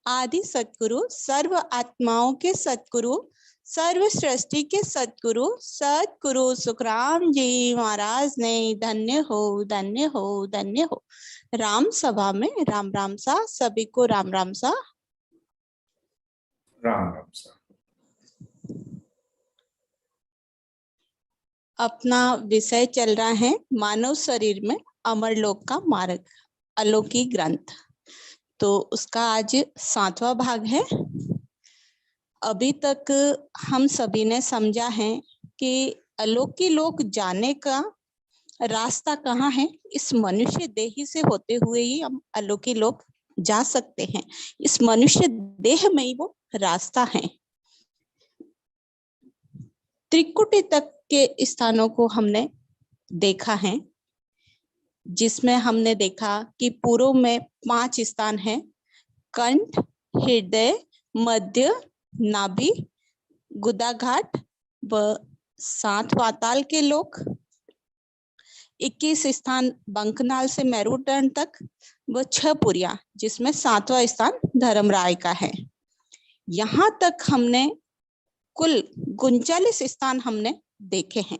आदि सतगुरु, सर्व आत्माओं के सतगुरु, सर्व सृष्टि के सतगुरु सतगुरु सुखराम जी महाराज ने धन्य हो धन्य हो धन्य हो। राम सभा में राम राम सा, सभी को राम राम सा। राम राम सा। अपना विषय चल रहा है मानव शरीर में अमरलोक का मार्ग, अलौकिक ग्रंथ। तो उसका आज 7वां भाग है। अभी तक हम सभी ने समझा है कि अलौकिक लोक जाने का रास्ता कहाँ है। इस मनुष्य देह से होते हुए ही हम अलौकिक लोक जा सकते हैं। इस मनुष्य देह में ही वो रास्ता है। त्रिकुटी तक के स्थानों को हमने देखा है, जिसमें हमने देखा कि पूर्व में 5 स्थान हैं: कंठ, हृदय, मध्य, नाभि, गुदाघाट व 7 पाताल के लोक। 21 स्थान बंकनाल से मेरुदंड तक व 6 पुरिया, जिसमें 7वां स्थान धर्मराय का है। यहाँ तक हमने कुल 39 स्थान हमने देखे हैं,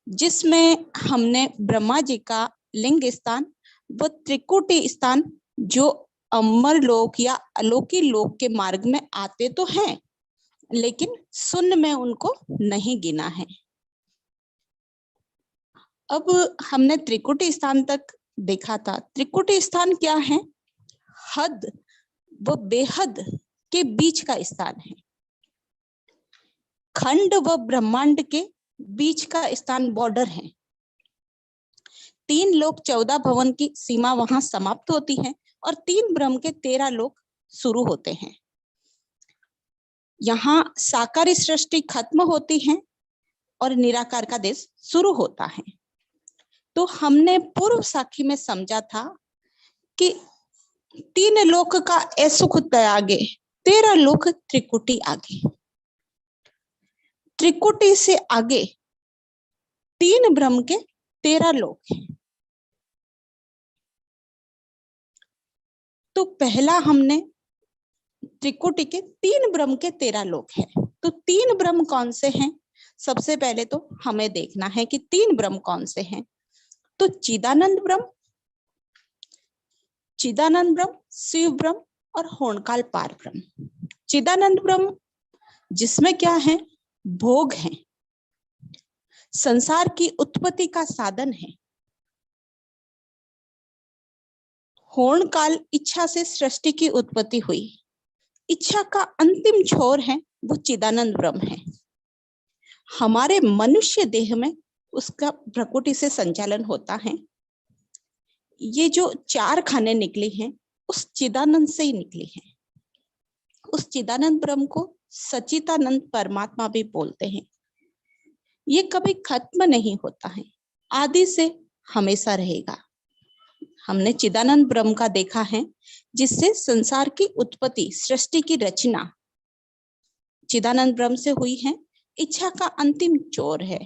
जिसमें हमने ब्रह्मा जी का लिंग स्थान व त्रिकुटी स्थान, जो अमर लोक या अलौकिक लोक के मार्ग में आते तो हैं, लेकिन शून्य में उनको नहीं गिना है। अब हमने त्रिकुटी स्थान तक देखा था। त्रिकुटी स्थान क्या है? हद व बेहद के बीच का स्थान है। खंड व ब्रह्मांड के बीच का स्थान बॉर्डर है। 3 लोक 14 भवन की सीमा वहां समाप्त होती है और 3 ब्रह्म के 13 लोक शुरू होते हैं। यहाँ साकारी सृष्टि खत्म होती है और निराकार का देश शुरू होता है। तो हमने पूर्व साखी में समझा था कि 3 लोक का असुख त्यागे, 13 लोक त्रिकुटी आगे। त्रिकुटी से आगे 3 ब्रह्म के 13 लोक हैं। तो पहला हमने त्रिकुटी के 3 ब्रह्म के 13 लोक हैं। तो 3 ब्रह्म कौन से हैं? सबसे पहले तो हमें देखना है कि 3 ब्रह्म कौन से हैं। तो चिदानंद ब्रह्म, चिदानंद ब्रह्म, शिव ब्रह्म और होणकाल पार ब्रह्म। चिदानंद ब्रह्म जिसमें क्या है? भोग है, संसार की उत्पत्ति का साधन है। होणकाल इच्छा से सृष्टि की उत्पत्ति हुई, इच्छा का अंतिम छोर है वो चिदानंद ब्रह्म है। हमारे मनुष्य देह में उसका प्रकृति से संचालन होता है। ये जो 4 खाने निकली हैं उस चिदानंद से ही निकली हैं। उस चिदानंद ब्रह्म को सच्चिदानंद परमात्मा भी बोलते हैं। ये कभी खत्म नहीं होता है, आदि से हमेशा रहेगा। हमने चिदानंद ब्रह्म का देखा है, जिससे संसार की उत्पत्ति, सृष्टि की रचना चिदानंद ब्रह्म से हुई है। इच्छा का अंतिम चोर है,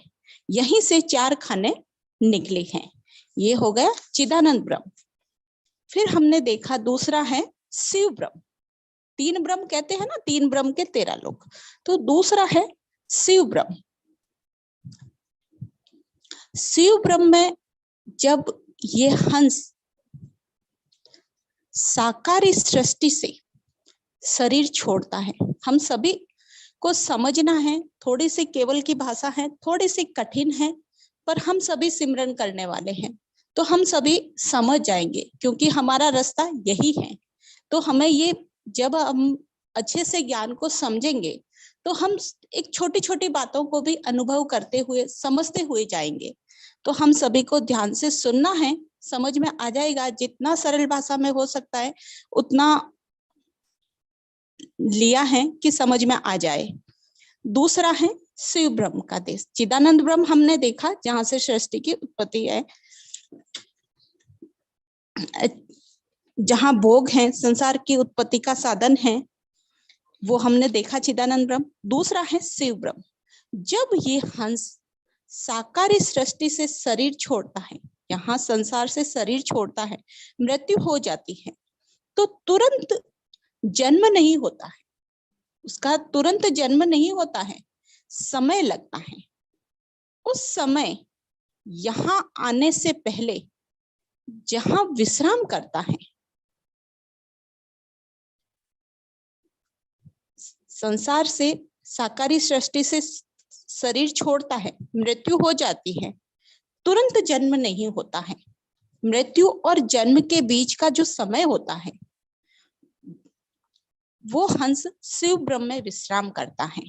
यहीं से 4 खाने निकले हैं। ये हो गया चिदानंद ब्रह्म। फिर हमने देखा दूसरा है शिव ब्रह्म। 3 ब्रह्म कहते हैं ना, 3 ब्रह्म के 13 लोक। तो दूसरा है शिव ब्रह्म। शिव ब्रह्म में जब ये हंस साकारी सृष्टि से शरीर छोड़ता है, हम सभी को समझना है। थोड़ी सी केवल की भाषा है, थोड़ी सी कठिन है, पर हम सभी सिमरन करने वाले हैं तो हम सभी समझ जाएंगे, क्योंकि हमारा रास्ता यही है। तो हमें ये, जब हम अच्छे से ज्ञान को समझेंगे तो हम एक छोटी छोटी बातों को भी अनुभव करते हुए, समझते हुए जाएंगे। तो हम सभी को ध्यान से सुनना है, समझ में आ जाएगा। जितना सरल भाषा में हो सकता है उतना लिया है कि समझ में आ जाए। दूसरा है शिव ब्रह्म का देश। चिदानंद ब्रह्म हमने देखा, जहां से सृष्टि की उत्पत्ति है, जहां भोग है, संसार की उत्पत्ति का साधन है, वो हमने देखा चिदानंद ब्रह्म। दूसरा है शिव ब्रह्म। जब ये हंस साकारी सृष्टि से शरीर छोड़ता है, यहाँ संसार से शरीर छोड़ता है, मृत्यु हो जाती है, तो तुरंत जन्म नहीं होता है, उसका तुरंत जन्म नहीं होता है, समय लगता है। उस समय यहाँ आने से पहले जहां विश्राम करता है, संसार से, साकारी सृष्टि से शरीर छोड़ता है, मृत्यु हो जाती है, तुरंत जन्म नहीं होता है। मृत्यु और जन्म के बीच का जो समय होता है, वो हंस शिव ब्रह्म में विश्राम करता है।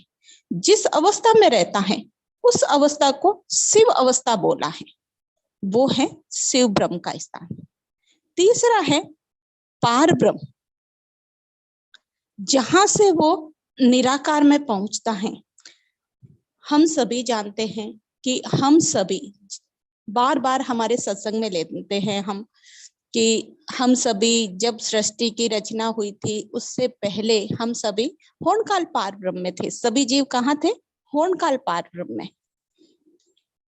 जिस अवस्था में रहता है उस अवस्था को शिव अवस्था बोला है, वो है शिव ब्रह्म का स्थान। तीसरा है पार ब्रह्म, जहां से वो निराकार में पहुंचता है। हम सभी जानते हैं कि हम सभी बार बार हमारे सत्संग में लेते हैं हम कि हम सभी जब सृष्टि की रचना हुई थी उससे पहले हम सभी होनकाल पार ब्रह्म में थे। सभी जीव कहाँ थे? होनकाल पार ब्रह्म में।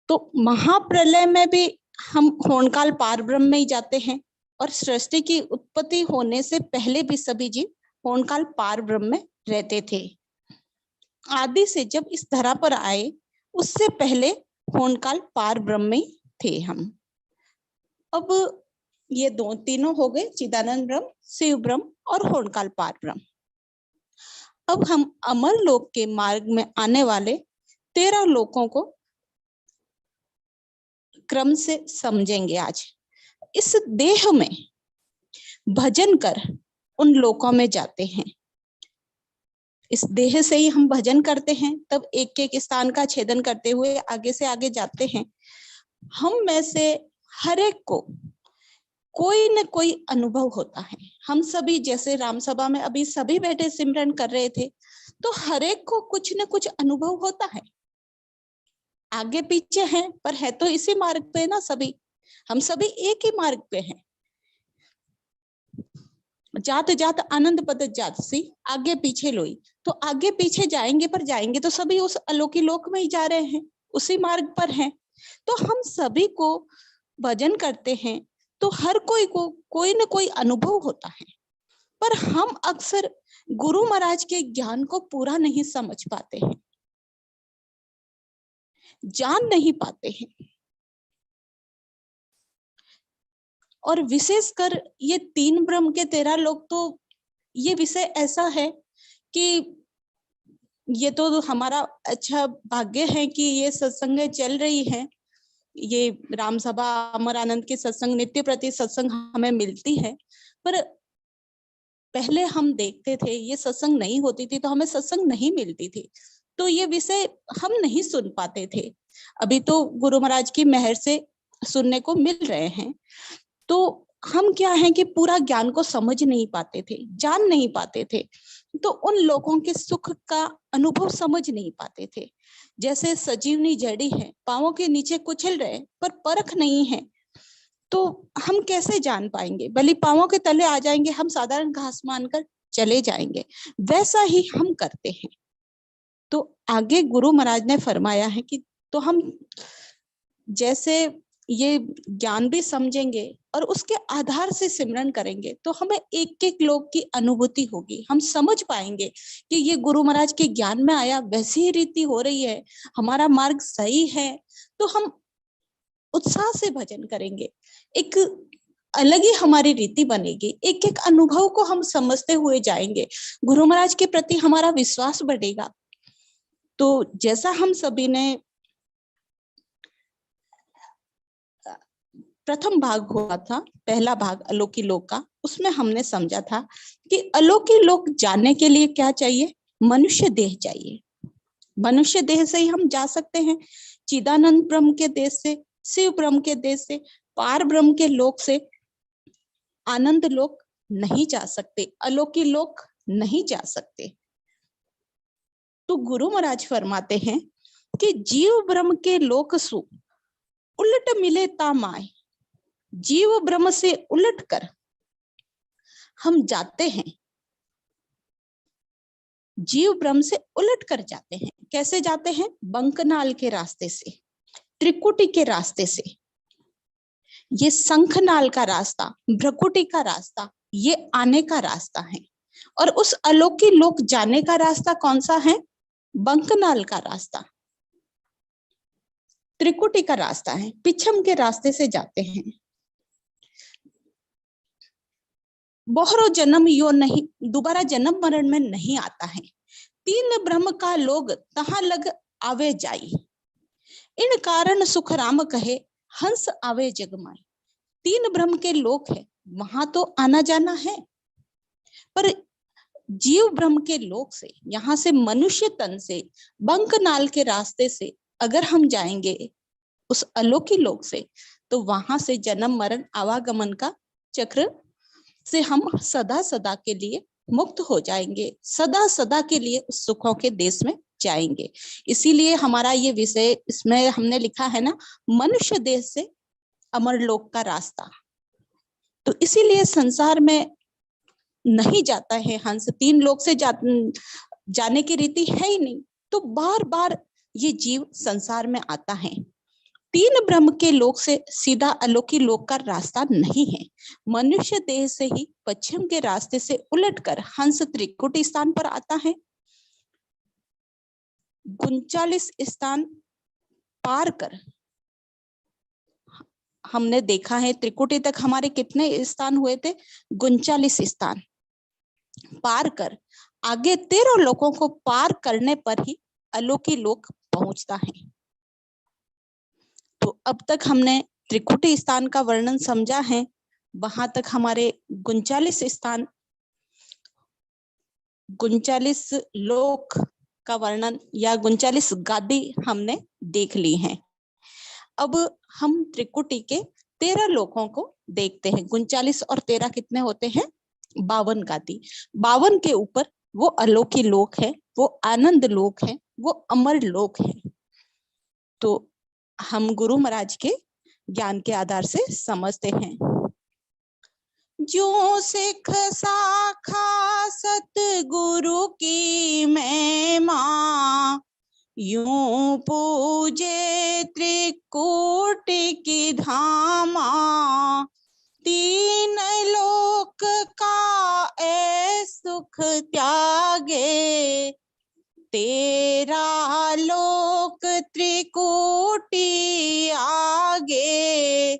तो महाप्रलय में भी हम होनकाल पार ब्रह्म में ही जाते हैं, और सृष्टि की उत्पत्ति होने से पहले भी सभी जीव होनकाल पार ब्रह्म में रहते थे। आदि से जब इस धरा पर आए उससे पहले होनकाल पार ब्रह्म में थे हम। अब ये तीनों हो गए, चिदानंद ब्रह्म, शिव ब्रह्म और होनकाल पार ब्रह्म। अब हम अमर लोक के मार्ग में आने वाले 13 लोकों को क्रम से समझेंगे आज। इस देह में भजन कर उन लोकों में जाते हैं। इस देह से ही हम भजन करते हैं, तब एक एक स्थान का छेदन करते हुए आगे से आगे जाते हैं। हम में से हर एक को कोई न कोई अनुभव होता है। हम सभी जैसे राम सभा में अभी सभी बैठे सिमरन कर रहे थे, तो हर एक को कुछ न कुछ अनुभव होता है। आगे पीछे हैं पर है तो इसी मार्ग पे ना सभी, हम सभी एक ही मार्ग पे हैं। जात जात आनंद पद जात सी, आगे पीछे लोई। तो आगे पीछे जाएंगे पर जाएंगे तो सभी उस अलौकिक लोक में ही जा रहे हैं, उसी मार्ग पर हैं। तो हम सभी को भजन करते हैं तो हर कोई को कोई न कोई अनुभव होता है, पर हम अक्सर गुरु महाराज के ज्ञान को पूरा नहीं समझ पाते हैं, जान नहीं पाते हैं। और विशेषकर ये 3 ब्रह्म के 13 लोग, तो ये विषय ऐसा है कि ये तो हमारा अच्छा भाग्य है कि ये सत्संग चल रही है। ये राम सभा अमर आनंद के सत्संग, नित्य प्रति सत्संग हमें मिलती है। पर पहले हम देखते थे ये सत्संग नहीं होती थी तो हमें सत्संग नहीं मिलती थी, तो ये विषय हम नहीं सुन पाते थे। अभी तो गुरु महाराज की मेहर से सुनने को मिल रहे हैं। तो हम क्या है कि पूरा ज्ञान को समझ नहीं पाते थे, जान नहीं पाते थे, तो उन लोगों के सुख का अनुभव समझ नहीं पाते थे। जैसे सजीवनी जड़ी है, पांवों के नीचे कुचल रहे पर परख नहीं है, तो हम कैसे जान पाएंगे? भले पांवों के तले आ जाएंगे, हम साधारण घास मानकर चले जाएंगे। वैसा ही हम करते हैं। तो आगे गुरु महाराज ने फरमाया है कि तो हम जैसे ये ज्ञान भी समझेंगे और उसके आधार से सिमरन करेंगे तो हमें एक एक लोग की अनुभूति होगी, हम समझ पाएंगे कि ये गुरु महाराज के ज्ञान में आया, वैसी ही रीति हो रही है, हमारा मार्ग सही है। तो हम उत्साह से भजन करेंगे, एक अलग ही हमारी रीति बनेगी, एक एक अनुभव को हम समझते हुए जाएंगे, गुरु महाराज के प्रति हमारा विश्वास बढ़ेगा। तो जैसा हम सभी ने प्रथम भाग हुआ था, पहला भाग अलौकिक लोक का, उसमें हमने समझा था कि अलौकिक लोक जाने के लिए क्या चाहिए? मनुष्य देह चाहिए। मनुष्य देह से ही हम जा सकते हैं। चिदानंद ब्रह्म के देश से, शिव ब्रह्म के देश से, पार ब्रह्म के लोक से आनंद लोक नहीं जा सकते, अलौकिक लोक नहीं जा सकते। तो गुरु महाराज फरमाते हैं कि जीव ब्रह्म के लोक सु उलट मिले तामाय, जीव ब्रह्म से उलट कर हम जाते हैं, जीव ब्रह्म से उलट कर जाते हैं। कैसे जाते हैं? बंकनाल के रास्ते से, त्रिकुटी के रास्ते से, ये शंखनाल का रास्ता, भ्रकुटी का रास्ता, ये आने का रास्ता है। और उस अलौकिक लोक जाने का रास्ता कौन सा है? बंकनाल का रास्ता, त्रिकुटी का रास्ता है, पिछम के रास्ते से जाते हैं। बहुरो जन्म यो नहीं, दोबारा जन्म मरण में नहीं आता है। तीन ब्रह्म का लोग तहां लग आवे जाई, इन कारण सुख राम कहे हंस आवे जगमाई। तीन ब्रह्म के लोक है, वहां तो आना जाना है, पर जीव ब्रह्म के लोक से, यहाँ से मनुष्य तन से बंकनाल के रास्ते से अगर हम जाएंगे उस अलौकिक लोक से, तो वहां से जन्म मरण आवागमन का चक्र से हम सदा सदा के लिए मुक्त हो जाएंगे, सदा सदा के लिए उस सुखों के देश में जाएंगे। इसीलिए हमारा ये विषय, इसमें हमने लिखा है ना, मनुष्य देश से अमर लोक का रास्ता। तो इसीलिए संसार में नहीं जाता है हंस, तीन लोक से जाने की रीति है ही नहीं, तो बार बार ये जीव संसार में आता है। तीन ब्रह्म के लोक से सीधा अलौकिक लोक का रास्ता नहीं है। मनुष्य देह से ही पश्चिम के रास्ते से उलटकर हंस त्रिकुटी स्थान पर आता है। 39 स्थान पार कर हमने देखा है, त्रिकुटी तक हमारे कितने स्थान हुए थे? 39 स्थान पार कर आगे 13 लोकों को पार करने पर ही अलौकिक लोक पहुंचता है। तो अब तक हमने त्रिकुटी स्थान का वर्णन समझा है, वहां तक हमारे 39 स्थान, 39 लोक का वर्णन या 39 गादी हमने देख ली है। अब हम त्रिकुटी के 13 लोकों को देखते हैं। 39 और 13 कितने होते हैं? 52 गादी। 52 के ऊपर वो अलौकिक लोक है, वो आनंद लोक है, वो अमर लोक है। तो हम गुरु महाराज के ज्ञान के आधार से समझते हैं। जो सिख साखा सतगुरु की महिमा, यूं पूजे त्रिकुटी की धामा। तीन लोक का ऐ सुख त्यागे, 13 लोक त्रिकुटी आगे।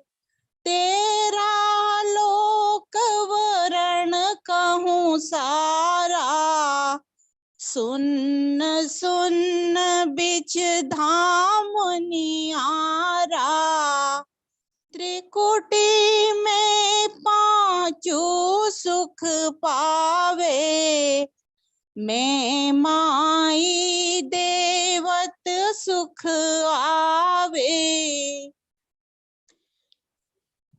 13 लोक वरण कहूँ सारा, सुन सुन बिच धाम नियारा। त्रिकुटी में पांचों सुख पावे, मैं माई देवत सुख आवे।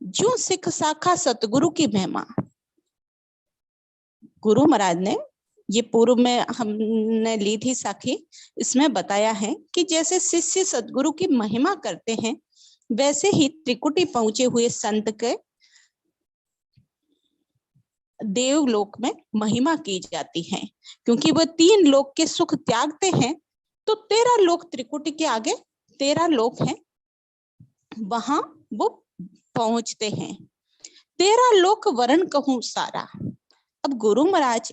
जो सिख साखा सतगुरु की महिमा, गुरु महाराज ने ये पूर्व में हमने ली थी साखी, इसमें बताया है कि जैसे शिष्य सतगुरु की महिमा करते हैं, वैसे ही त्रिकुटी पहुंचे हुए संत के देवलोक में महिमा की जाती है, क्योंकि वह 3 लोक के सुख त्यागते हैं। तो 13 लोक त्रिकुटी के आगे 13 लोक हैं, वहां वो पहुंचते हैं। 13 लोक वरण कहूं सारा। अब गुरु महाराज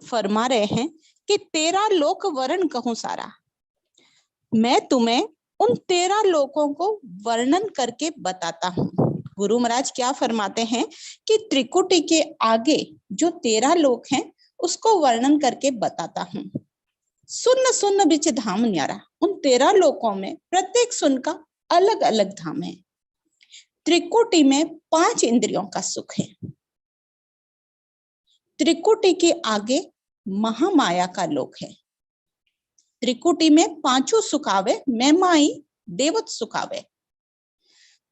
फरमा रहे हैं कि 13 लोक वर्ण कहूं सारा, मैं तुम्हें उन 13 लोकों को वर्णन करके बताता हूँ। गुरु महाराज क्या फरमाते हैं कि त्रिकुटी के आगे जो 13 लोक हैं उसको वर्णन करके बताता हूँ। सुन सुन बिच धाम न्यारा, उन 13 लोकों में प्रत्येक सुन का अलग अलग धाम है। त्रिकुटी में 5 इंद्रियों का सुख है। त्रिकुटी के आगे महामाया का लोक है। त्रिकुटी में 5 सुख आवे, मैं माई देवत सुख आवे।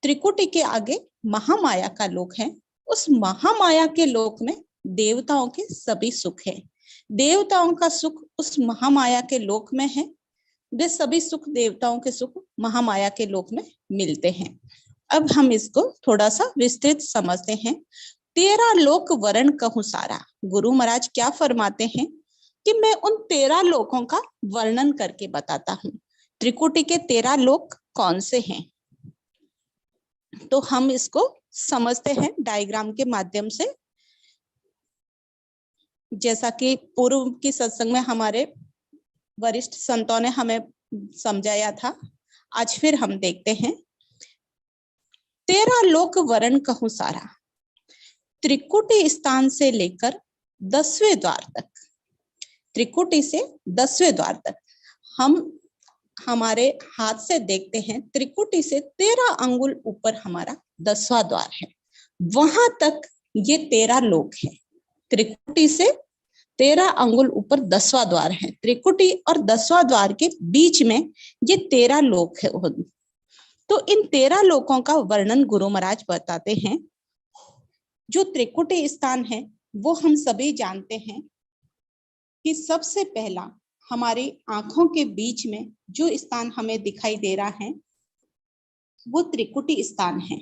त्रिकुटी के आगे महामाया का लोक है। उस महामाया के लोक में देवताओं के सभी सुख है। देवताओं का सुख उस महामाया के लोक में है। वे सभी सुख, देवताओं के सुख महामाया के लोक में मिलते हैं। अब हम इसको थोड़ा सा विस्तृत समझते हैं। 13 लोक वरण कहूं सारा, गुरु महाराज क्या फरमाते हैं कि मैं उन 13 लोकों का वर्णन करके बताता हूँ। त्रिकुटी के 13 लोक कौन से हैं, तो हम इसको समझते हैं डायग्राम के माध्यम से। जैसा कि पूर्व की सत्संग में हमारे वरिष्ठ संतों ने हमें समझाया था, आज फिर हम देखते हैं। 13 लोक वरण कहूं सारा, त्रिकुटी स्थान से लेकर 10वें द्वार तक, त्रिकुटी से 10वें द्वार तक हम हमारे हाथ से देखते हैं। त्रिकुटी से 13 अंगुल ऊपर हमारा 10वां द्वार है, वहां तक ये 13 लोक है। त्रिकुटी से 13 अंगुल ऊपर 10वां द्वार है, त्रिकुटी और 10वां द्वार के बीच में ये 13 लोक है। तो इन 13 लोकों का वर्णन गुरु महाराज बताते हैं। जो त्रिकुटी स्थान है वो हम सभी जानते हैं कि सबसे पहला हमारी आंखों के बीच में जो स्थान हमें दिखाई दे रहा है वो त्रिकुटी स्थान है।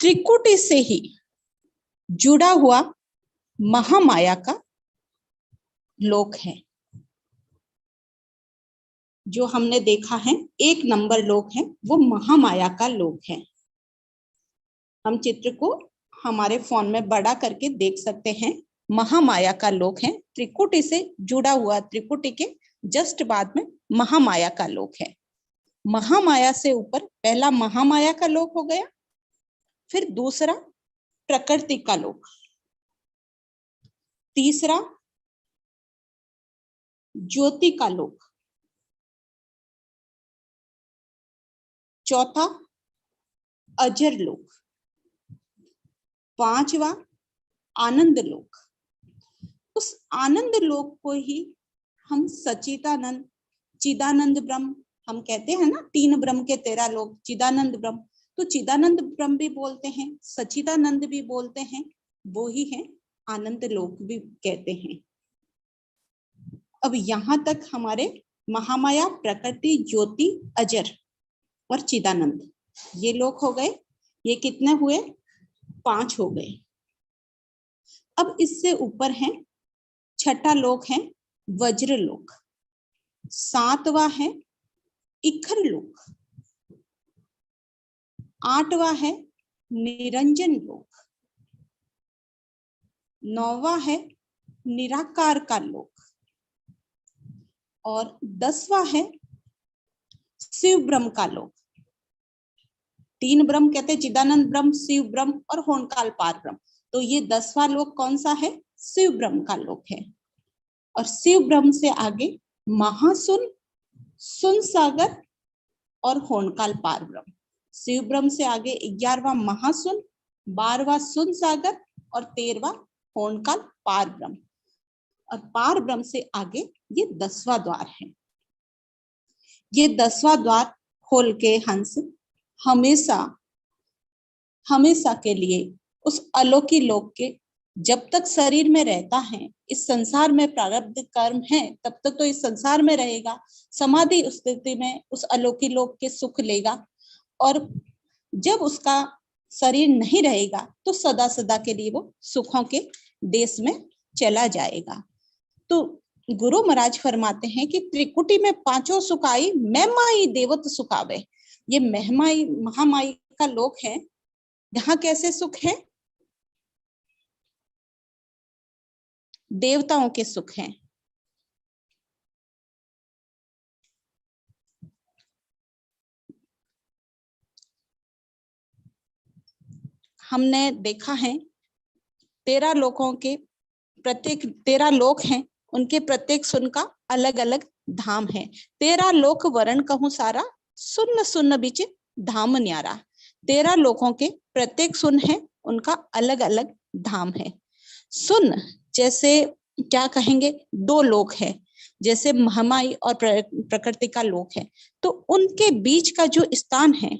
त्रिकुटी से ही जुड़ा हुआ महामाया का लोक है। जो हमने देखा है 1 नंबर लोक है वो महामाया का लोक है। हम चित्र को हमारे फोन में बड़ा करके देख सकते हैं। महामाया का लोक है, त्रिकुटी से जुड़ा हुआ, त्रिकुटी के जस्ट बाद में महामाया का लोक है। महामाया से ऊपर पहला महामाया का लोक हो गया, फिर दूसरा प्रकृति का लोक, तीसरा ज्योति का लोक, चौथा अजर लोक, 5वां आनंद लोक। उस आनंद लोक को ही हम सचिदानंद, चिदानंद ब्रह्म हम कहते हैं ना, 3 ब्रह्म के 13 लोक, चिदानंद ब्रह्म, तो चिदानंद ब्रह्म भी बोलते हैं, सचिदानंद भी बोलते हैं, वो ही है आनंद लोक भी कहते हैं। अब यहां तक हमारे महामाया, प्रकृति, ज्योति, अजर और चिदानंद ये लोक हो गए। ये कितने हुए? 5 हो गए। अब इससे ऊपर है, छठा लोक है वज्र लोक, 7वां है इखर लोक, 8वां है निरंजन लोक, 9वां है निराकार का लोक और 10वां है शिव ब्रह्म का लोक। 3 ब्रह्म कहते हैं, चिदानंद ब्रह्म, शिव ब्रह्म और होनकाल पार ब्रह्म। तो ये 10वां लोक कौन सा है? शिव ब्रह्म का लोक है। और शिव ब्रह्म से आगे महासुन, सुन सागर और होनकाल पार ब्रह्म। शिव ब्रह्म से आगे 11वां महासुन, 12वां सुन सागर और 13वां होनकाल पार ब्रह्म। और पार ब्रह्म से आगे ये 10वां द्वार है। ये 10वां द्वार खोल के हंस हमेशा हमेशा के लिए उस अलौकिक लोक के, जब तक शरीर में रहता है, इस संसार में प्रारब्ध कर्म है तब तक तो इस संसार में रहेगा, समाधि स्थिति में उस अलौकिक लोक के सुख लेगा, और जब उसका शरीर नहीं रहेगा तो सदा सदा के लिए वो सुखों के देश में चला जाएगा। तो गुरु महाराज फरमाते हैं कि त्रिकुटी में 5 सुख आई, महिमाई देवत सुखावे। ये महिमाई, महामाई का लोक है। यहाँ कैसे सुख है? देवताओं के सुख हैं। हमने देखा है 13 लोकों के प्रत्येक 13 लोक हैं, उनके प्रत्येक सुन का अलग अलग धाम है। 13 लोक वरण कहूं सारा, सुन्न सुन्न बिच धाम न्यारा। 13 लोकों के प्रत्येक सुन है, उनका अलग अलग धाम है। सुन जैसे क्या कहेंगे, 2 लोक है, जैसे महामाई और प्रकृति का लोक है, तो उनके बीच का जो स्थान है,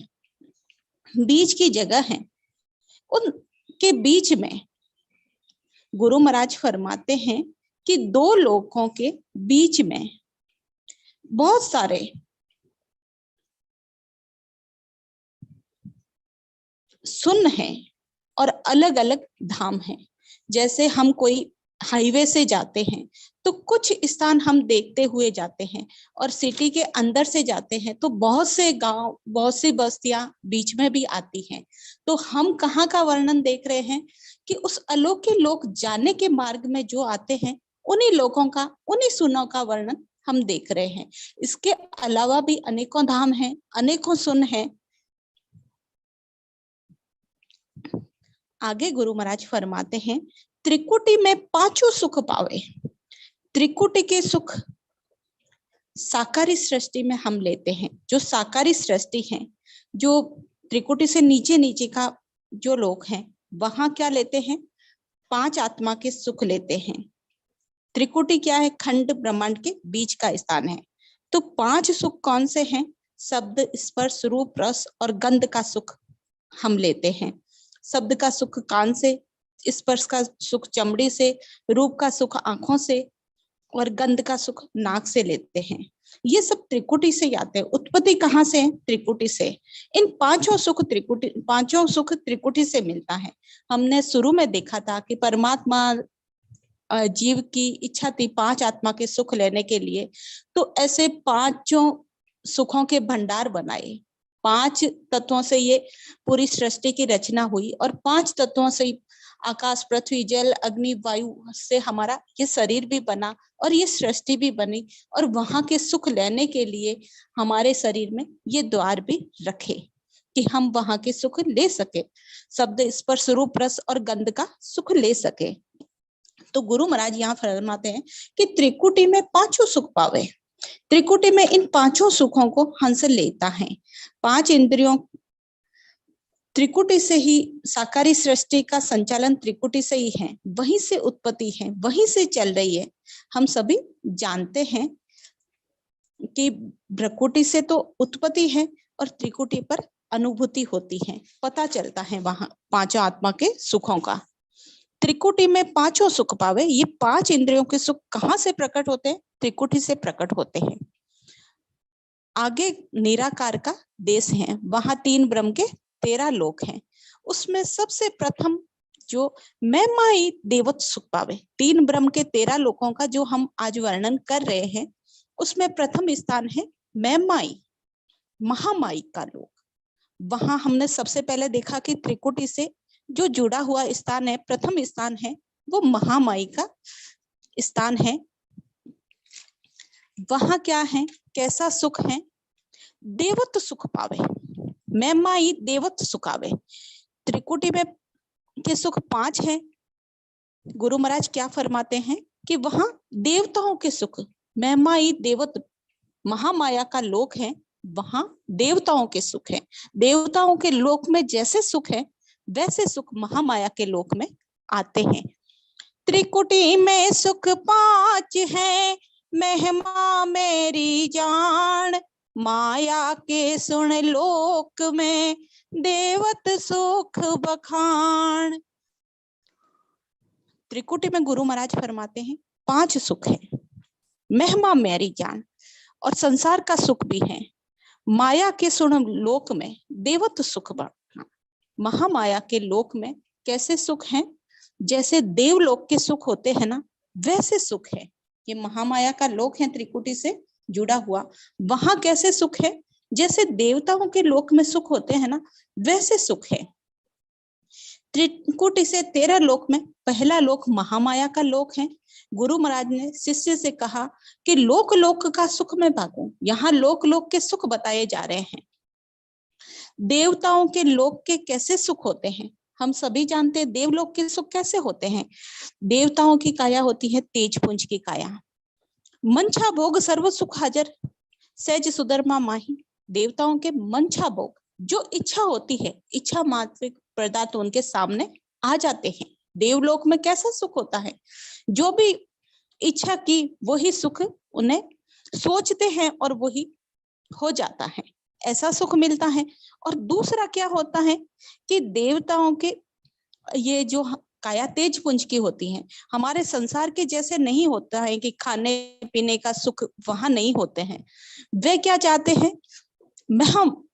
बीच की जगह है, उनके बीच में गुरु महाराज फरमाते हैं कि 2 लोकों के बीच में बहुत सारे सुन हैं और अलग अलग धाम हैं। जैसे हम कोई हाईवे से जाते हैं तो कुछ स्थान हम देखते हुए जाते हैं, और सिटी के अंदर से जाते हैं तो बहुत से गांव, बहुत सी बस्तियां बीच में भी आती हैं। तो हम कहाँ का वर्णन देख रहे हैं कि उस अलौकिक लोक जाने के मार्ग में जो आते हैं, उन्हीं लोगों का, उन्हीं सुनों का वर्णन हम देख रहे हैं। इसके अलावा भी अनेकों धाम हैं, अनेकों सुन हैं। आगे गुरु महाराज फरमाते हैं, त्रिकुटी में पांचों सुख पावे। त्रिकुटी के सुख साकारी सृष्टि में हम लेते हैं। जो साकारी सृष्टि है, जो त्रिकुटी से नीचे नीचे का जो लोग हैं, वहां क्या लेते हैं? पांच आत्मा के सुख लेते हैं। त्रिकुटी क्या है? खंड ब्रह्मांड के बीच का स्थान है। तो पांच सुख कौन से हैं? शब्द, स्पर्श, रूप, रस और गंध का सुख हम लेते हैं। शब्द का सुख कान से, स्पर्श का सुख चमड़ी से, रूप का सुख आंखों से और गंध का सुख नाक से लेते हैं। ये सब त्रिकुटी से आते हैं। उत्पत्ति कहाँ से है? त्रिकुटी से। इन पांचों सुख त्रिकुटी से मिलता है। हमने शुरू में देखा था कि परमात्मा जीव की इच्छा थी पांच आत्मा के सुख लेने के लिए, तो ऐसे पांचों सुखों के भंडार बनाए। पांच तत्वों से ये पूरी सृष्टि की रचना हुई, और पांच तत्वों से आकाश, पृथ्वी, जल, अग्नि, वायु से हमारा ये शरीर भी बना और ये सृष्टि भी बनी। और वहां के सुख लेने के लिए हमारे शरीर में ये द्वार भी रखे कि हम वहां के सुख ले सके, शब्द, स्पर्श, रूप, रस और गंध का सुख ले सके। तो गुरु महाराज यहाँ फरमाते हैं कि त्रिकुटी में पांचों सुख पावे। त्रिकुटी में इन पांचों सुखों को हंस लेता है। पांच इंद्रियों त्रिकुटी से ही, साकारी सृष्टि का संचालन त्रिकुटी से ही है, वहीं से उत्पत्ति है, वहीं से चल रही है। हम सभी जानते हैं कि भ्रकुटी से तो उत्पत्ति है और त्रिकुटी पर अनुभूति होती है, पता चलता है वहां पांचों आत्मा के सुखों का। त्रिकुटी में पांचों सुख पावे। ये पांच इंद्रियों के सुख कहाँ से प्रकट होते हैं? त्रिकुटी से प्रकट होते हैं। आगे निराकार का देश है, वहां तीन ब्रह्म के 13 लोक हैं। उसमें सबसे प्रथम जो मैमाई देवत सुख पावे। तीन ब्रह्म के 13 लोकों का जो हम आज वर्णन कर रहे हैं, उसमें प्रथम स्थान है मैमाई, महामाई का लोक। वहां हमने सबसे पहले देखा कि त्रिकुटी से जो जुड़ा हुआ स्थान है, प्रथम स्थान है, वो महामाई का स्थान है। वहां क्या है? कैसा सुख है? देवत्व सुख पावे। मैमाई देवत्व सुख आवे। त्रिकुटी में के सुख 5 हैं। गुरु महाराज क्या फरमाते हैं कि वहां देवताओं के सुख, मैमाई देवत्व, महामाया का लोक है, वहां देवताओं के सुख है। देवताओं के लोक में जैसे सुख है, वैसे सुख महामाया के लोक में आते हैं। त्रिकुटी में सुख 5 है, महिमा मेरी जान, माया के सुन लोक में देवत सुख बखान। त्रिकुटी में गुरु महाराज फरमाते हैं 5 सुख है, महिमा मेरी जान, और संसार का सुख भी है। माया के सुन लोक में देवत सुख बखान। महामाया के लोक में कैसे सुख हैं? जैसे देवलोक के सुख होते हैं ना, वैसे सुख है। ये महामाया का लोक है, त्रिकुटी से जुड़ा हुआ। वहां कैसे सुख है? जैसे देवताओं के लोक में सुख होते हैं ना, वैसे सुख है। त्रिकुटी से 13 लोक में पहला लोक महामाया का लोक है। गुरु महाराज ने शिष्य से कहा कि लोक लोक का सुख में भागूं। यहाँ लोक लोक के सुख बताए जा रहे हैं। देवताओं के लोक के कैसे सुख होते हैं? हम सभी जानते हैं देवलोक के सुख कैसे होते हैं। देवताओं की काया होती है तेज पुंज की काया। मंछा भोग सर्व सुख हाजर, सहज सुधर्मा माही। देवताओं के मंछा भोग, जो इच्छा होती है, इच्छा मात्र पदार्थ उनके सामने आ जाते हैं। देवलोक में कैसा सुख होता है? जो भी इच्छा की वही सुख उन्हें सोचते हैं और वही हो जाता है, ऐसा सुख मिलता है। और दूसरा क्या होता है कि देवताओं के ये जो काया तेज पुंज की होती है, हमारे संसार के जैसे नहीं होता है कि खाने पीने का सुख वहां नहीं होते हैं। वे क्या चाहते हैं? हम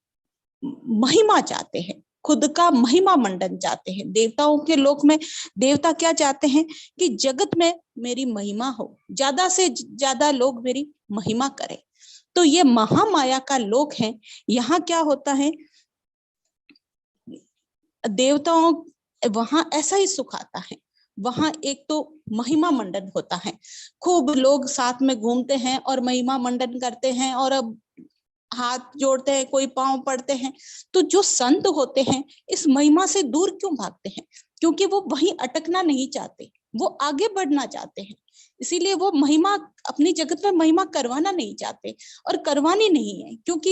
महिमा चाहते हैं, खुद का महिमा मंडन चाहते हैं। देवताओं के लोक में देवता क्या चाहते हैं कि जगत में मेरी महिमा हो, ज्यादा से ज्यादा लोग मेरी महिमा करें। तो ये महामाया का लोक है। यहाँ क्या होता है, देवताओं वहां ऐसा ही सुख आता है। वहां एक तो महिमा मंडन होता है, खूब लोग साथ में घूमते हैं और महिमा मंडन करते हैं और अब हाथ जोड़ते हैं, कोई पांव पड़ते हैं। तो जो संत होते हैं इस महिमा से दूर क्यों भागते हैं? क्योंकि वो वहीं अटकना नहीं चाहते, वो आगे बढ़ना चाहते हैं। इसीलिए वो महिमा अपनी जगत में महिमा करवाना नहीं चाहते और करवानी नहीं है, क्योंकि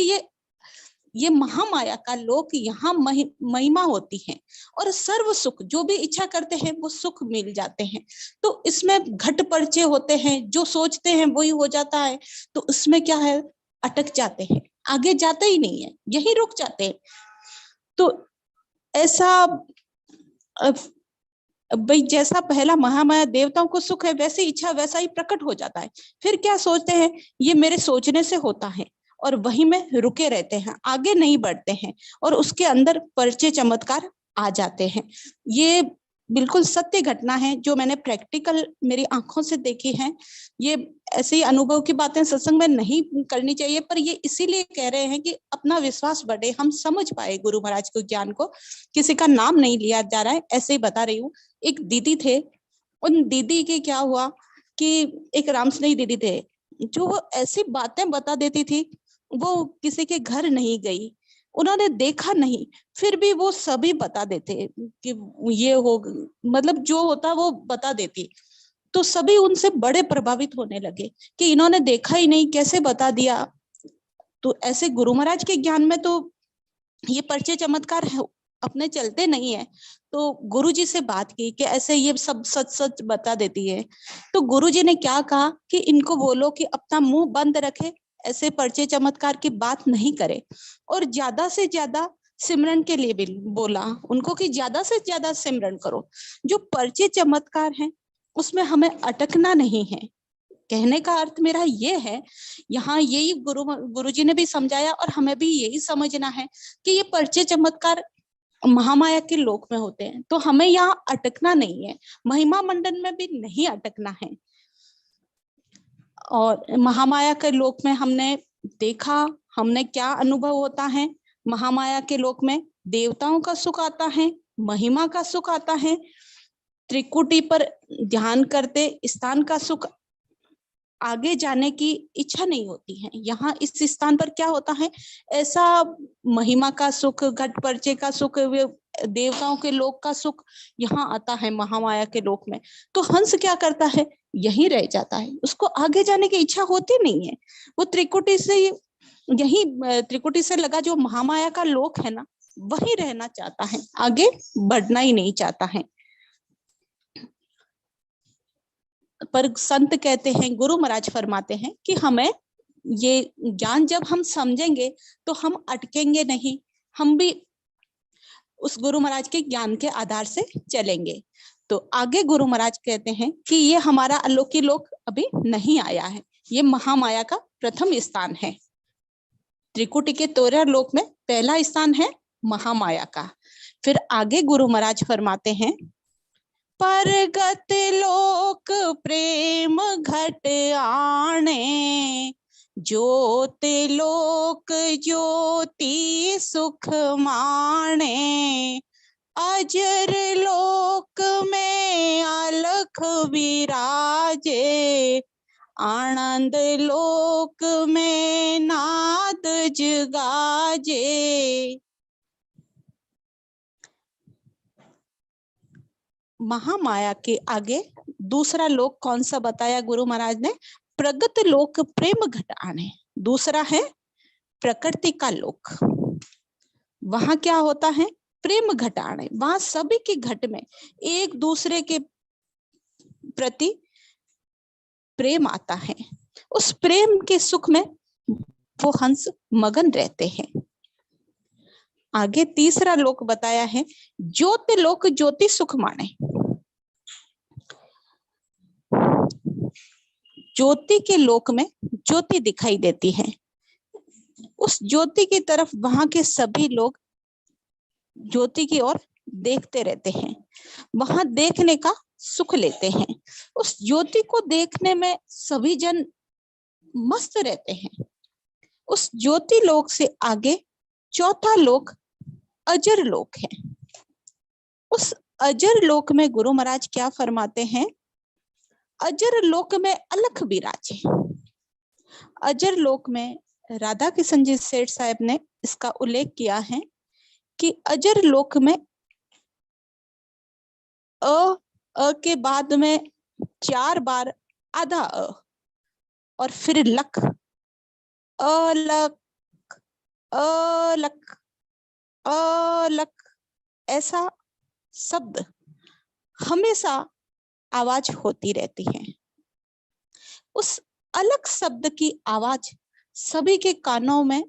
ये महामाया का लोक, यहाँ महिमा होती है और सर्व सुख जो भी इच्छा करते हैं वो सुख मिल जाते हैं। तो इसमें घट पर्चे होते हैं, जो सोचते हैं वही हो जाता है। तो उसमें क्या है, अटक जाते हैं, आगे जाते ही नहीं है, यही रुक जाते हैं। तो ऐसा भाई जैसा पहला महामाया देवताओं को सुख है, वैसी इच्छा वैसा ही प्रकट हो जाता है। फिर क्या सोचते हैं, ये मेरे सोचने से होता है, और वहीं में रुके रहते हैं, आगे नहीं बढ़ते हैं और उसके अंदर परिचय चमत्कार आ जाते हैं। ये बिल्कुल सत्य घटना है जो मैंने प्रैक्टिकल मेरी आंखों से देखी है। ये ऐसे ही अनुभव की बातें सत्संग में नहीं करनी चाहिए, पर ये इसीलिए कह रहे हैं कि अपना विश्वास बढ़े, हम समझ पाए गुरु महाराज के ज्ञान को। किसी का नाम नहीं लिया जा रहा है, ऐसे ही बता रही हूँ। एक दीदी थे, उन दीदी के क्या हुआ कि एक रामस्नेही दीदी थे, जो वो ऐसी बातें बता देती थी। वो किसी के घर नहीं गई, उन्होंने देखा नहीं, फिर भी वो सभी बता देते कि ये हो, मतलब जो होता वो बता देती। तो सभी उनसे बड़े प्रभावित होने लगे कि इन्होंने देखा ही नहीं, कैसे बता दिया। तो ऐसे गुरु महाराज के ज्ञान में तो ये परिचय चमत्कार है, अपने चलते नहीं है। तो गुरुजी से बात की कि ऐसे ये सब सच सच बता देती है। तो गुरुजी ने क्या कहा कि इनको बोलो कि अपना मुंह बंद रखे, ऐसे परिचय चमत्कार की बात नहीं करे, और ज्यादा से ज्यादा सिमरन के लिए भी बोला उनको कि ज्यादा से ज्यादा सिमरन करो। जो परिचय चमत्कार है उसमें हमें अटकना नहीं है। कहने का अर्थ मेरा ये है, यहाँ यही गुरुजी ने भी समझाया और हमें भी यही समझना है कि ये परिचय चमत्कार महामाया के लोक में होते हैं, तो हमें यहाँ अटकना नहीं है, महिमा मंडन में भी नहीं अटकना है। और महामाया के लोक में हमने देखा, हमने क्या अनुभव होता है। महामाया के लोक में देवताओं का सुख आता है, महिमा का सुख आता है, त्रिकुटी पर ध्यान करते स्थान का सुख, आगे जाने की इच्छा नहीं होती है। यहाँ इस स्थान पर क्या होता है, ऐसा महिमा का सुख, घट पर्चे का सुख, देवताओं के लोक का सुख यहाँ आता है महामाया के लोक में। तो हंस क्या करता है, यहीं रह जाता है, उसको आगे जाने की इच्छा होती नहीं है। वो त्रिकुटी से, यही त्रिकुटी से लगा जो महामाया का लोक है ना, वही रहना चाहता है, आगे बढ़ना ही नहीं चाहता है। पर संत कहते हैं, गुरु महाराज फरमाते हैं कि हमें ये ज्ञान जब हम समझेंगे तो हम अटकेंगे नहीं, हम भी उस गुरु महाराज के ज्ञान के आधार से चलेंगे। तो आगे गुरु महाराज कहते हैं कि ये हमारा अलौकिक लोक अभी नहीं आया है, ये महामाया का प्रथम स्थान है। त्रिकुटी के 13 लोक में पहला स्थान है महामाया का। फिर आगे गुरु महाराज फरमाते हैं, परगत लोक प्रेम घट आने, ज्योत लोक ज्योति सुख माने, अजर लोक में अलख विराजे, आनंद लोक में नाद जगाजे। महामाया के आगे दूसरा लोक कौन सा बताया गुरु महाराज ने, प्रगत लोक प्रेम घट आने। दूसरा है प्रकृति का लोक, वहां क्या होता है, प्रेम घट आने, वहां सभी के घट में एक दूसरे के प्रति प्रेम आता है, उस प्रेम के सुख में वो हंस मगन रहते हैं। आगे तीसरा लोक बताया है, ज्योति लोक ज्योति सुख माने। ज्योति के लोक में ज्योति दिखाई देती है, उस ज्योति की तरफ वहां के सभी लोग ज्योति की ओर देखते रहते हैं, वहां देखने का सुख लेते हैं। उस ज्योति को देखने में सभी जन मस्त रहते हैं। उस ज्योति लोक से आगे चौथा लोक अजर लोक है। उस अजर लोक में गुरु महाराज क्या फरमाते हैं? अजर लोक में अलख विराजे। अजर लोक में राधा किशन जी सेठ साहब ने इसका उल्लेख किया है कि अजर लोक में अ के बाद में 4 बार आधा और फिर लख, अलख अलख अलख, ऐसा शब्द हमेशा आवाज होती रहती है। उस अलग शब्द की आवाज सभी के कानों में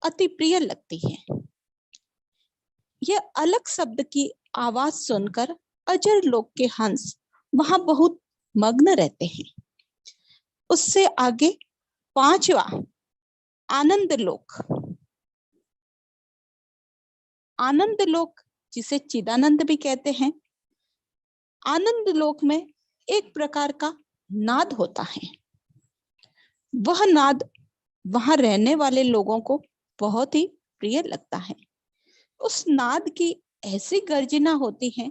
अति प्रिय लगती है। यह अलग शब्द की आवाज सुनकर अजर लोक के हंस वहां बहुत मग्न रहते हैं। उससे आगे 5वां आनंद लोक। आनंद लोक जिसे चिदानंद भी कहते हैं। आनंद लोक में एक प्रकार का नाद होता है। वह नाद वहां रहने वाले लोगों को बहुत ही प्रिय लगता है। उस नाद की ऐसी गर्जना होती है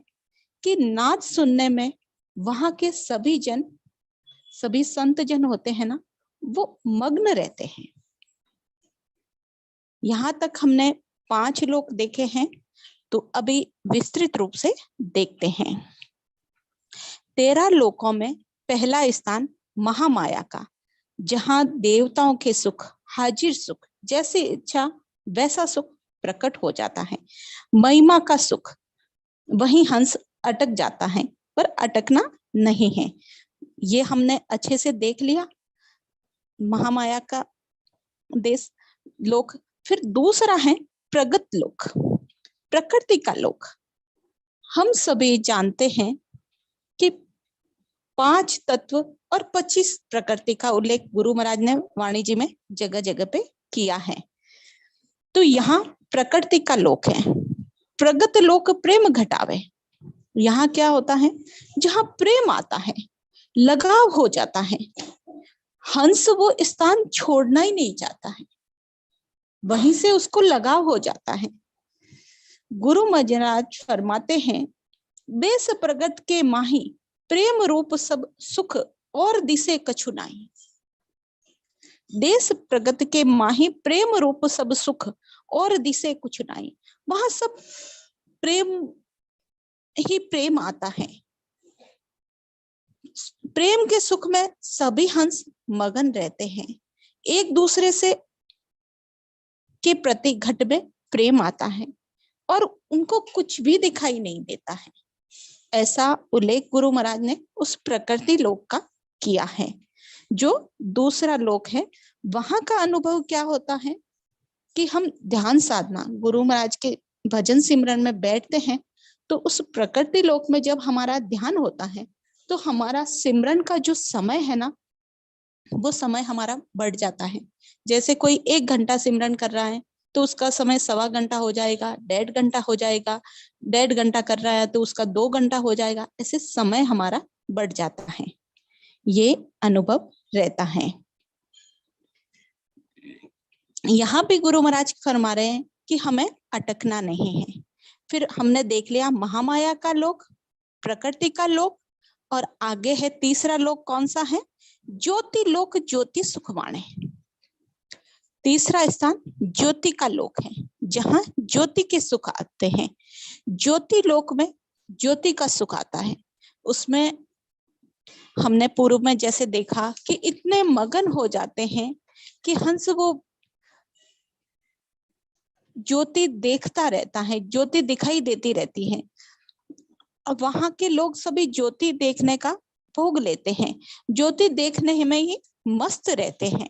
कि नाद सुनने में वहां के सभी जन, सभी संत जन होते हैं ना, वो मग्न रहते हैं। यहाँ तक हमने 5 लोक देखे हैं, तो अभी विस्तृत रूप से देखते हैं। 13 लोकों में पहला स्थान महामाया का, जहां देवताओं के सुख, हाजिर सुख, जैसी इच्छा वैसा सुख प्रकट हो जाता है। महिमा का सुख, वहीं हंस अटक जाता है, पर अटकना नहीं है। ये हमने अच्छे से देख लिया, महामाया का देश लोक। फिर दूसरा है प्रगत लोक, प्रकृति का लोक। हम सभी जानते हैं कि 5 तत्व और 25 प्रकृति का उल्लेख गुरु महाराज ने वाणी जी में जगह जगह पे किया है। तो यहाँ प्रकृति का लोक है। प्रगत लोक प्रेम घटावे। यहाँ क्या होता है? जहाँ प्रेम आता है, लगाव हो जाता है, हंस वो स्थान छोड़ना ही नहीं चाहता है, वहीं से उसको लगाव हो जाता है। गुरु महाराज फरमाते हैं, बेस प्रगट के माही प्रेम रूप सब सुख और दिसे कछु नाही। देश प्रगत के माही प्रेम रूप सब सुख और दिसे कुछ नहीं। वहां सब प्रेम ही प्रेम आता है। प्रेम के सुख में सभी हंस मगन रहते हैं। एक दूसरे से के प्रति घट में प्रेम आता है और उनको कुछ भी दिखाई नहीं देता है। ऐसा उल्लेख गुरु महाराज ने उस प्रकृति लोक का किया है। जो दूसरा लोक है, वहां का अनुभव क्या होता है कि हम ध्यान साधना, गुरु महाराज के भजन सिमरन में बैठते हैं, तो उस प्रकृति लोक में जब हमारा ध्यान होता है, तो हमारा सिमरन का जो समय है ना, वो समय हमारा बढ़ जाता है। जैसे कोई 1 घंटा सिमरन कर रहा है, तो उसका समय 1.25 घंटा हो जाएगा, 1.5 घंटा हो जाएगा, 1.5 घंटा कर रहा है तो उसका 2 घंटा हो जाएगा। ऐसे समय हमारा बढ़ जाता है। ये अनुभव रहता है। यहाँ भी गुरु महाराज फरमा रहे हैं कि हमें अटकना नहीं है। फिर हमने देख लिया महामाया का लोक, प्रकृति का लोक, और आगे है तीसरा लोक। कौन सा है? ज्योति लोक, ज्योति सुखवाणे। तीसरा स्थान ज्योति का लोक है, जहां ज्योति के सुख आते हैं। ज्योति लोक में ज्योति का सुख आता है। उसमें हमने पूर्व में जैसे देखा कि इतने मगन हो जाते हैं कि हंस वो ज्योति देखता रहता है, ज्योति दिखाई देती रहती है। अब वहां के लोग सभी ज्योति देखने का भोग लेते हैं, ज्योति देखने में ही मस्त रहते हैं।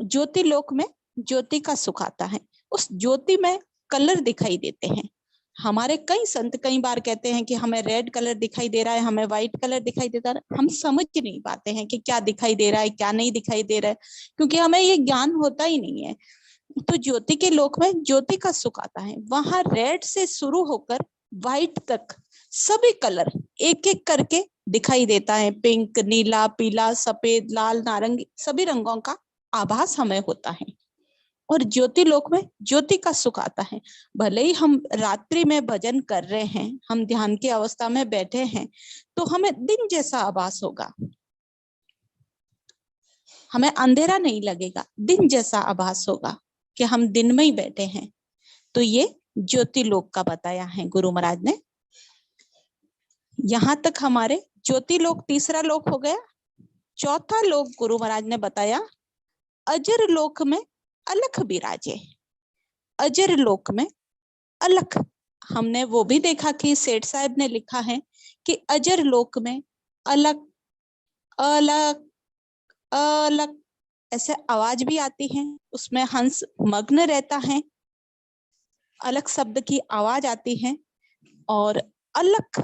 ज्योति लोक में ज्योति का सुख आता है। उस ज्योति में कलर दिखाई देते हैं। हमारे कई संत कई बार कहते हैं कि हमें रेड कलर दिखाई दे रहा है, हमें व्हाइट कलर दिखाई देता है। हम समझ नहीं पाते हैं कि क्या दिखाई दे रहा है, क्या नहीं दिखाई दे रहा है, क्योंकि हमें ये ज्ञान होता ही नहीं है। तो ज्योति के लोक में ज्योति का सुख आता है। वहां रेड से शुरू होकर व्हाइट तक सभी कलर एक एक करके दिखाई देता है। पिंक, नीला, पीला, सफेद, लाल, नारंगी सभी रंगों का आभास हमें होता है। और ज्योति लोक में ज्योति का सुख आता है। भले ही हम रात्रि में भजन कर रहे हैं, हम ध्यान की अवस्था में बैठे हैं, तो हमें दिन जैसा आभास होगा, हमें अंधेरा नहीं लगेगा, दिन जैसा आभास होगा कि हम दिन में ही बैठे हैं। तो ये ज्योति लोक का बताया है गुरु महाराज ने। यहां तक हमारे ज्योति लोक तीसरा लोक हो गया। चौथा लोक गुरु महाराज ने बताया अजर लोक में अलख बिराजे। अजर लोक में अलख, हमने वो भी देखा कि सेठ साहब ने लिखा है कि अजर लोक में अलग अलग अलग ऐसे आवाज भी आती है, उसमें हंस मग्न रहता है, अलग शब्द की आवाज आती है। और अलख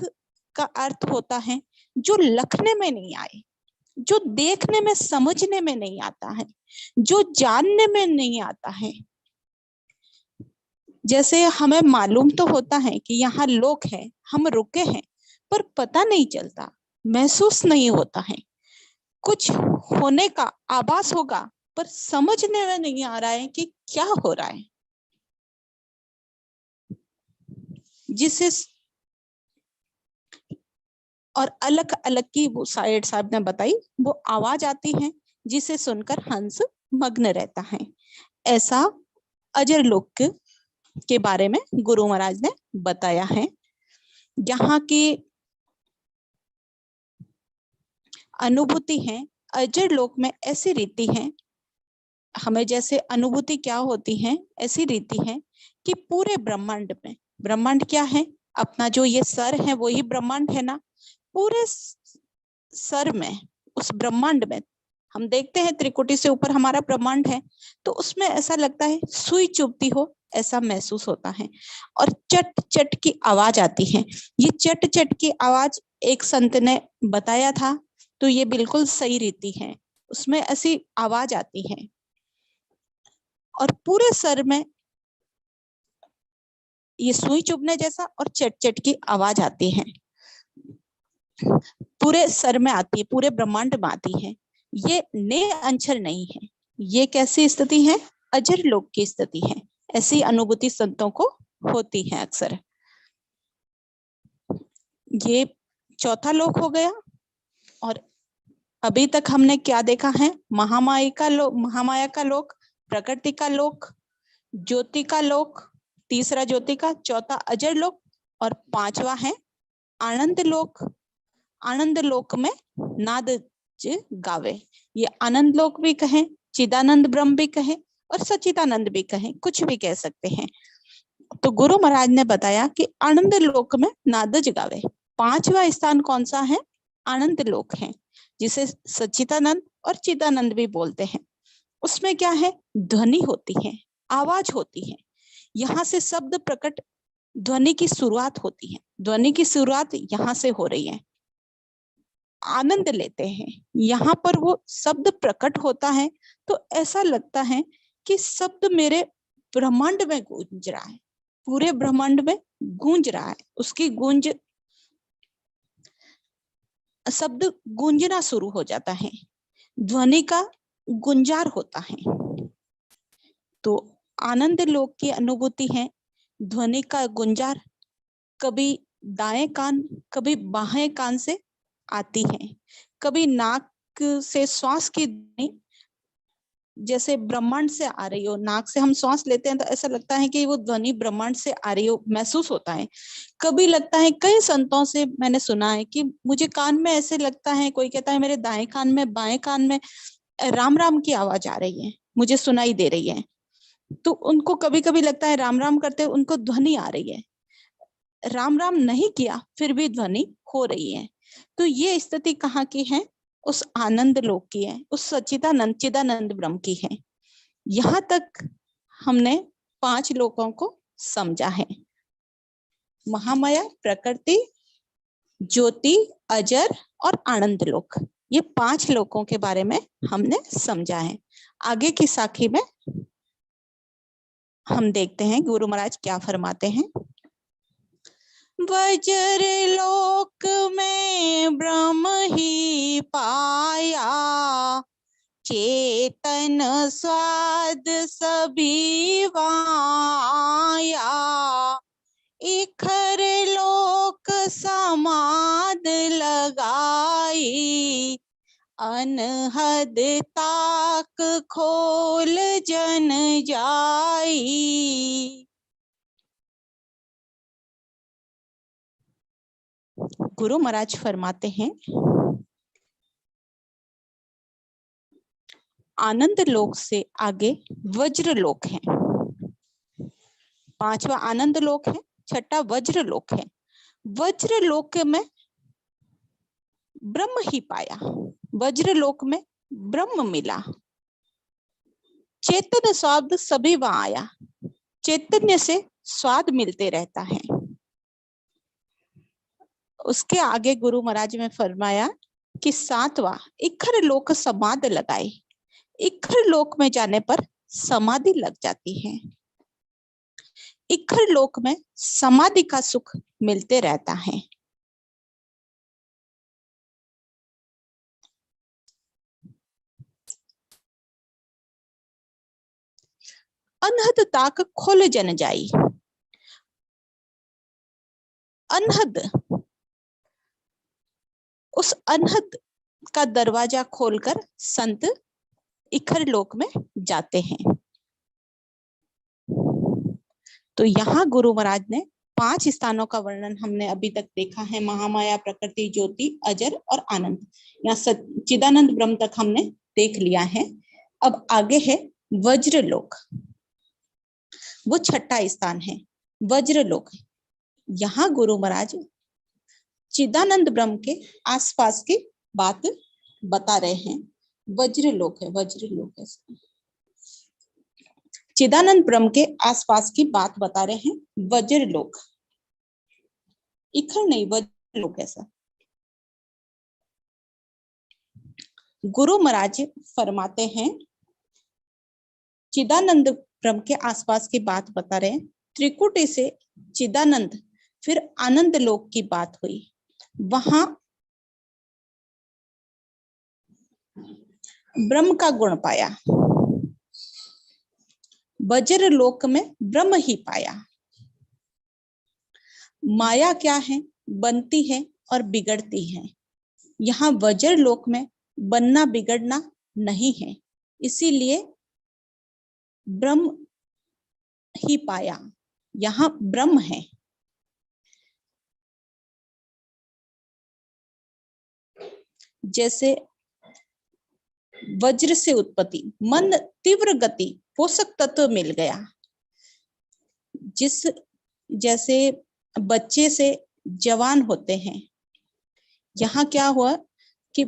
का अर्थ होता है जो लखने में नहीं आए, जो देखने में समझने में नहीं आता है, जो जानने में नहीं आता है। जैसे हमें मालूम तो होता है कि यहाँ लोक है, हम रुके हैं, पर पता नहीं चलता, महसूस नहीं होता है। कुछ होने का आभास होगा पर समझने में नहीं आ रहा है कि क्या हो रहा है। जिसे और अलग अलग की वो साइड साहब ने बताई, वो आवाज आती है जिसे सुनकर हंस मग्न रहता है। ऐसा अजर लोक के बारे में गुरु महाराज ने बताया है। यहाँ की अनुभूति है अजर लोक में ऐसी रीति है, हमें जैसे अनुभूति क्या होती है ऐसी रीति है कि पूरे ब्रह्मांड में, ब्रह्मांड क्या है, अपना जो ये सर है वही ब्रह्मांड है ना, पूरे सर में, उस ब्रह्मांड में हम देखते हैं त्रिकुटी से ऊपर हमारा ब्रह्मांड है, तो उसमें ऐसा लगता है सुई चुभती हो, ऐसा महसूस होता है। और चट चट की आवाज आती है। ये चट चट की आवाज एक संत ने बताया था, तो ये बिल्कुल सही रीति है, उसमें ऐसी आवाज आती है। और पूरे सर में ये सुई चुभने जैसा और चट चट की आवाज आती है, पूरे सर में आती है, पूरे ब्रह्मांड में आती है। ये ने अंचर नहीं है, ये कैसी स्थिति है, अजर लोक की स्थिति है। ऐसी अनुभूति संतों को होती है अक्सर। ये चौथा लोक हो गया। और अभी तक हमने क्या देखा है, महामाया का लोक, महामाया का लोक, प्रकृति का लोक, ज्योति का लोक, तीसरा ज्योति का, चौथा अजर लोक और पांचवा है आनंद लोक। आनंद लोक में नाद गावे। ये आनंद लोक भी कहें, चिदानंद ब्रह्म भी कहें और सचिदानंद भी कहें, कुछ भी कह सकते हैं। तो गुरु महाराज ने बताया कि आनंद लोक में नाद गावे। पांचवा स्थान कौन सा है, आनंद लोक है, जिसे सच्चिदानंद और चिदानंद भी बोलते हैं। उसमें क्या है, ध्वनि होती है, आवाज होती है, यहाँ से शब्द प्रकट, ध्वनि की शुरुआत होती है, ध्वनि की शुरुआत यहाँ से हो रही है, आनंद लेते हैं। यहाँ पर वो शब्द प्रकट होता है तो ऐसा लगता है कि शब्द मेरे ब्रह्मांड में गूंज रहा है, पूरे ब्रह्मांड में गूंज रहा है, उसकी गूंज, शब्द गूंजना शुरू हो जाता है, ध्वनि का गुंजार होता है। तो आनंद लोक की अनुभूति है ध्वनि का गुंजार, कभी दाएं कान कभी बाएं कान से आती है, कभी नाक से श्वास की ध्वनि जैसे ब्रह्मांड से आ रही हो, नाक से हम श्वास लेते हैं तो ऐसा लगता है कि वो ध्वनि ब्रह्मांड से आ रही हो, महसूस होता है। कभी लगता है, कई संतों से मैंने सुना है कि मुझे कान में ऐसे लगता है, कोई कहता है मेरे दाएं कान में, बाएं कान में राम राम की आवाज आ रही है, मुझे सुनाई दे रही है। तो उनको कभी कभी लगता है राम राम करते उनको ध्वनि आ रही है, राम राम नहीं किया फिर भी ध्वनि हो रही है। तो ये स्थिति कहाँ की है, उस आनंद लोक की है, उस सच्चिदानंद चिदानंद ब्रह्म की है। यहाँ तक हमने 5 लोकों को समझा है, महामाया, प्रकृति, ज्योति, अजर और आनंद लोक। ये 5 लोकों के बारे में हमने समझा है। आगे की साखी में हम देखते हैं गुरु महाराज क्या फरमाते हैं। वज्र लोक में ब्रह्म ही पाया, चेतन स्वाद सभी वाया, इखर लोक समाद लगाई, अनहद ताक खोल जन जाई। गुरु महाराज फरमाते हैं आनंद लोक से आगे वज्र लोक है। पांचवा आनंद लोक है, छठा वज्र लोक है। वज्र लोक में ब्रह्म ही पाया, वज्र लोक में ब्रह्म मिला, चेतन स्वाद सभी वहां आया, चैतन्य से स्वाद मिलते रहता है। उसके आगे गुरु महाराज ने फरमाया कि सातवां इखर लोक समाधि लगाए, इखर लोक में जाने पर समाधि लग जाती है, इखर लोक में समाधि का सुख मिलते रहता है। अनहद ताक खोल जन जाई, अनहद, उस अनहद का दरवाजा खोलकर संत इखर लोक में जाते हैं। तो यहाँ गुरु महाराज ने 5 स्थानों का वर्णन हमने अभी तक देखा है, महामाया, प्रकृति, ज्योति, अजर और आनंद। यहाँ चिदानंद ब्रह्म तक हमने देख लिया है। अब आगे है वज्रलोक, वो छठा स्थान है वज्रलोक। यहाँ गुरु महाराज चिदानंद ब्रह्म के आसपास की बात बता रहे हैं। वज्रलोक है, वज्रलोक है, चिदानंद ब्रह्म के आसपास की बात बता रहे हैं। वज्रलोक, इखर नहीं, वज्रलोक ऐसा। गुरु महाराज फरमाते हैं चिदानंद ब्रह्म के आसपास की बात बता रहे हैं। त्रिकुटी से चिदानंद, फिर आनंद लोक की बात हुई, वहां ब्रह्म का गुण पाया, वज्र लोक में ब्रह्म ही पाया। माया क्या है? बनती है और बिगड़ती है। यहाँ वज्र लोक में बनना बिगड़ना नहीं है, इसीलिए ब्रह्म ही पाया, यहाँ ब्रह्म है। जैसे वज्र से उत्पत्ति, मन तीव्र गति, पोषक तत्व मिल गया। जैसे बच्चे से जवान होते हैं, यहाँ क्या हुआ कि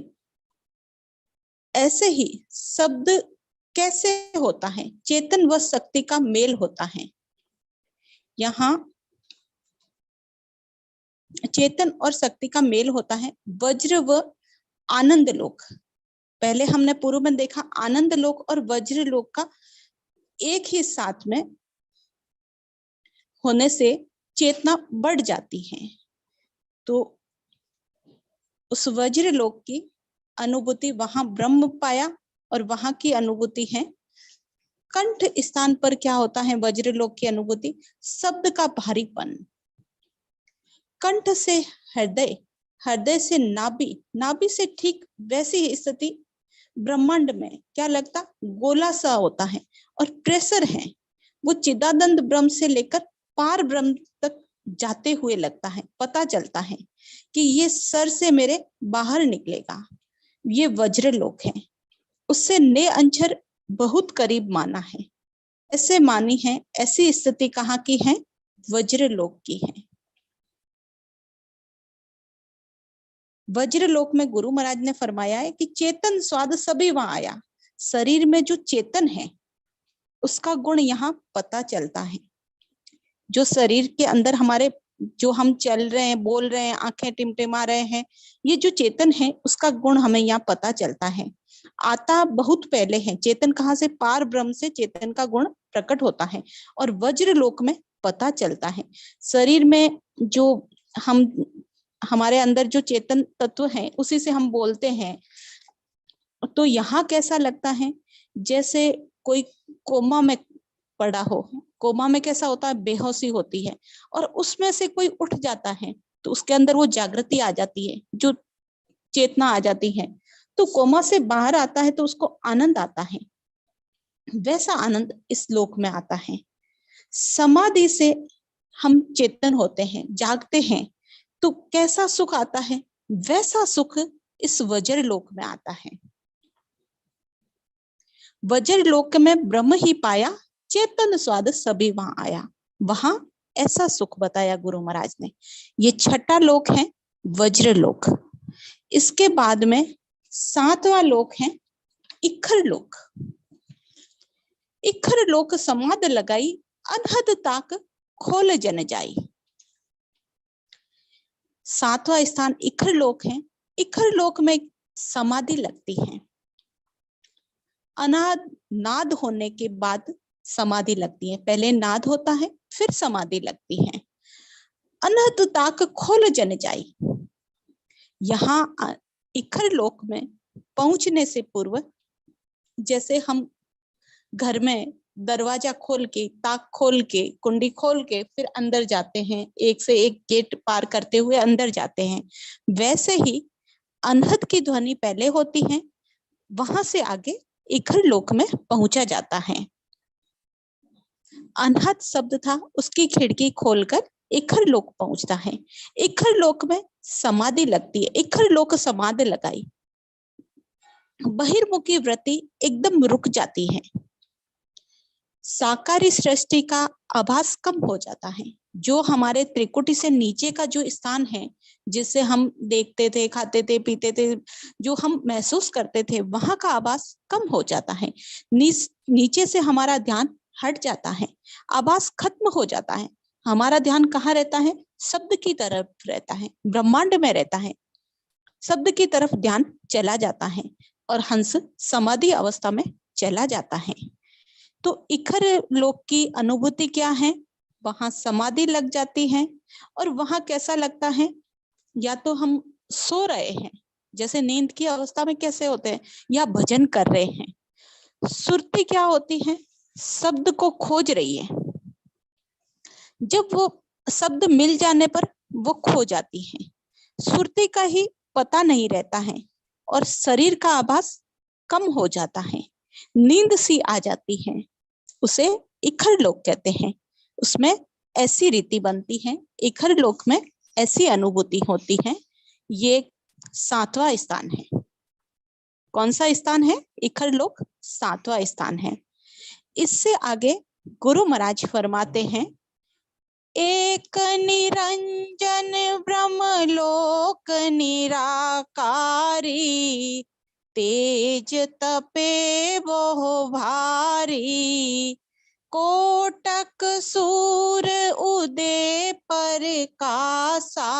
ऐसे ही शब्द कैसे होता है, चेतन व शक्ति का मेल होता है। यहाँ चेतन और शक्ति का मेल होता है। वज्र व आनंद लोक, पहले हमने पूर्व में देखा आनंद लोक और वज्र लोक का एक ही साथ में होने से चेतना बढ़ जाती है। तो उस वज्र लोक की अनुभूति, वहां ब्रह्म पाया और वहां की अनुभूति है। कंठ स्थान पर क्या होता है वज्र लोक की अनुभूति? शब्द का भारीपन। कंठ से हृदय, हृदय से नाभि, नाभि से ठीक वैसी ही स्थिति ब्रह्मांड में क्या लगता? गोला सा होता है और प्रेशर है, वो चिदानंद ब्रह्म से लेकर पार ब्रह्म तक जाते हुए लगता है। पता चलता है कि ये सर से मेरे बाहर निकलेगा, ये वज्र लोक है। उससे ने अंचर बहुत करीब माना है, ऐसे मानी है। ऐसी स्थिति कहाँ की है? वज्र लोक की है। वज्र लोक में गुरु महाराज ने फरमाया है कि चेतन स्वाद सभी वहां आया। शरीर में जो चेतन है उसका गुण यहाँ पता चलता है। जो शरीर के अंदर हमारे, जो हम चल रहे हैं, बोल रहे हैं, आंखें टिमटिमा रहे हैं, ये जो चेतन है उसका गुण हमें यहाँ पता चलता है। आता बहुत पहले है। चेतन कहाँ से? पार ब्रह्म से चेतन का गुण प्रकट होता है और वज्र लोक में पता चलता है। शरीर में जो हम हमारे अंदर जो चेतन तत्व है उसी से हम बोलते हैं। तो यहाँ कैसा लगता है? जैसे कोई कोमा में पड़ा हो। कोमा में कैसा होता है? बेहोशी होती है और उसमें से कोई उठ जाता है तो उसके अंदर वो जागृति आ जाती है, जो चेतना आ जाती है। तो कोमा से बाहर आता है तो उसको आनंद आता है। वैसा आनंद इस लोक में आता है। समाधि से हम चेतन होते हैं, जागते हैं, तो कैसा सुख आता है? वैसा सुख इस वज्र लोक में आता है। वज्र लोक में ब्रह्म ही पाया, चेतन स्वाद सभी वहां आया। वहां ऐसा सुख बताया गुरु महाराज ने। ये छठा लोक है वज्र लोक। इसके बाद में सातवां लोक है इखर लोक। इखर लोक समाध लगाई, अनहद ताक खोल जन जाई। सातवां स्थान इखर लोक है। इखर लोक में समाधि लगती है। अनाद नाद होने के बाद समाधि लगती है। पहले नाद होता है फिर समाधि लगती है। अनहद ताक खोल जन जाई। यहाँ इखर लोक में पहुंचने से पूर्व जैसे हम घर में दरवाजा खोल के, ताक खोल के, कुंडी खोल के फिर अंदर जाते हैं, एक से एक गेट पार करते हुए अंदर जाते हैं, वैसे ही अनहद की ध्वनि पहले होती है, वहां से आगे इखर लोक में पहुंचा जाता है। अनहद शब्द था, उसकी खिड़की खोलकर इखर लोक पहुंचता है। इखर लोक में समाधि लगती है। इखर लोक समाधि लगाई, बहिर्मुखी वृत्ति एकदम रुक जाती है। साकारी सृष्टि का आभास कम हो जाता है। जो हमारे त्रिकुटी से नीचे का जो स्थान है, जिसे हम देखते थे, खाते थे, पीते थे, जो हम महसूस करते थे, वहां का आभास कम हो जाता है। नीचे से हमारा ध्यान हट जाता है, आभास खत्म हो जाता है। हमारा ध्यान कहाँ रहता है? शब्द की तरफ रहता है, ब्रह्मांड में रहता है। शब्द की तरफ ध्यान चला जाता है और हंस समाधि अवस्था में चला जाता है। तो इखर लोक की अनुभूति क्या है? वहां समाधि लग जाती है और वहां कैसा लगता है? या तो हम सो रहे हैं, जैसे नींद की अवस्था में कैसे होते हैं, या भजन कर रहे हैं। सुरती क्या होती है? शब्द को खोज रही है। जब वो शब्द मिल जाने पर वो खो जाती है। सुरती का ही पता नहीं रहता है और शरीर का आभास कम हो जाता है, नींद सी आ जाती है। उसे इखर लोक कहते हैं। उसमें ऐसी रीति बनती है, इखर लोक में ऐसी अनुभूति होती है। ये सातवां स्थान है। कौन सा स्थान है? इखर लोक सातवां स्थान है। इससे आगे गुरु महाराज फरमाते हैं, एक निरंजन ब्रह्म लोक निराकारी, तेज तपे बहु भारी, कोटक सूर उदय प्रकाशा,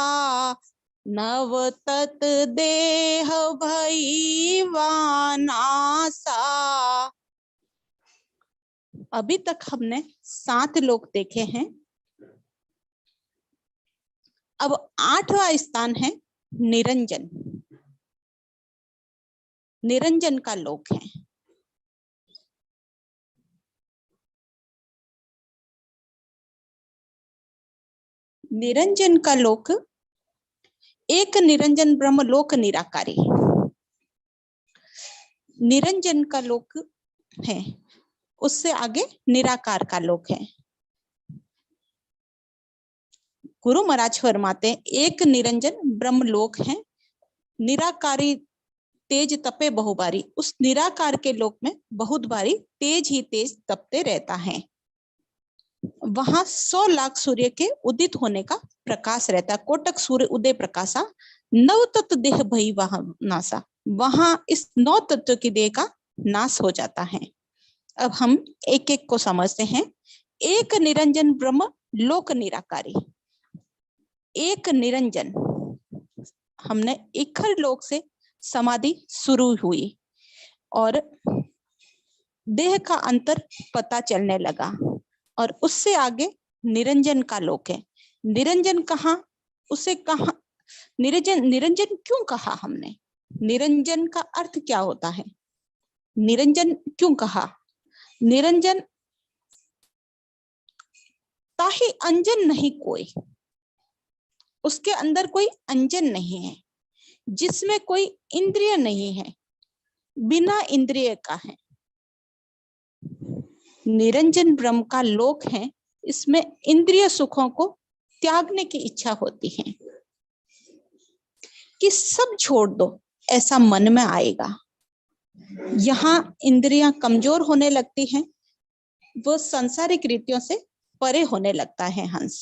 नव तत देह भई वानासा। अभी तक हमने 7 लोक देखे हैं। अब 8वां स्थान है निरंजन। निरंजन का लोक है। निरंजन का लोक एक निरंजन ब्रह्म लोक निराकारी। निरंजन का लोक है, उससे आगे निराकार का लोक है। गुरु महाराज फरमाते हैं, एक निरंजन ब्रह्म लोक है, निराकारी तेज तपे बहुबारी। उस निराकार के लोक में बहुत बारी तेज ही तेज तपते रहता है। वहां 100 लाख सूर्य के उदित होने का प्रकाश रहता है। कोटक सूर्य उदय प्रकाशा, नव तत्व देह भई वहां नासा। वहां इस 9 तत्व की देह का नाश हो जाता है। अब हम एक एक को समझते हैं। एक निरंजन ब्रह्म लोक निराकारी। एक निरंजन, हमने इखर लोक से समाधि शुरू हुई। और देह का अंतर पता चलने लगा। और उससे आगे निरंजन का लोक है। निरंजन कहाँ, उसे कहाँ निरंजन, निरंजन क्यों कहा हमने, निरंजन का अर्थ क्या होता है, निरंजन क्यों कहा? निरंजन ताहि अंजन नहीं कोई, उसके अंदर कोई अंजन नहीं है, जिसमें कोई इंद्रिय नहीं है, बिना इंद्रिय का है। निरंजन ब्रह्म का लोक है, इसमें इंद्रिय सुखों को त्यागने की इच्छा होती है कि सब छोड़ दो, ऐसा मन में आएगा। यहाँ इंद्रियां कमजोर होने लगती हैं, वो सांसारिक रीतियों से परे होने लगता है हंस।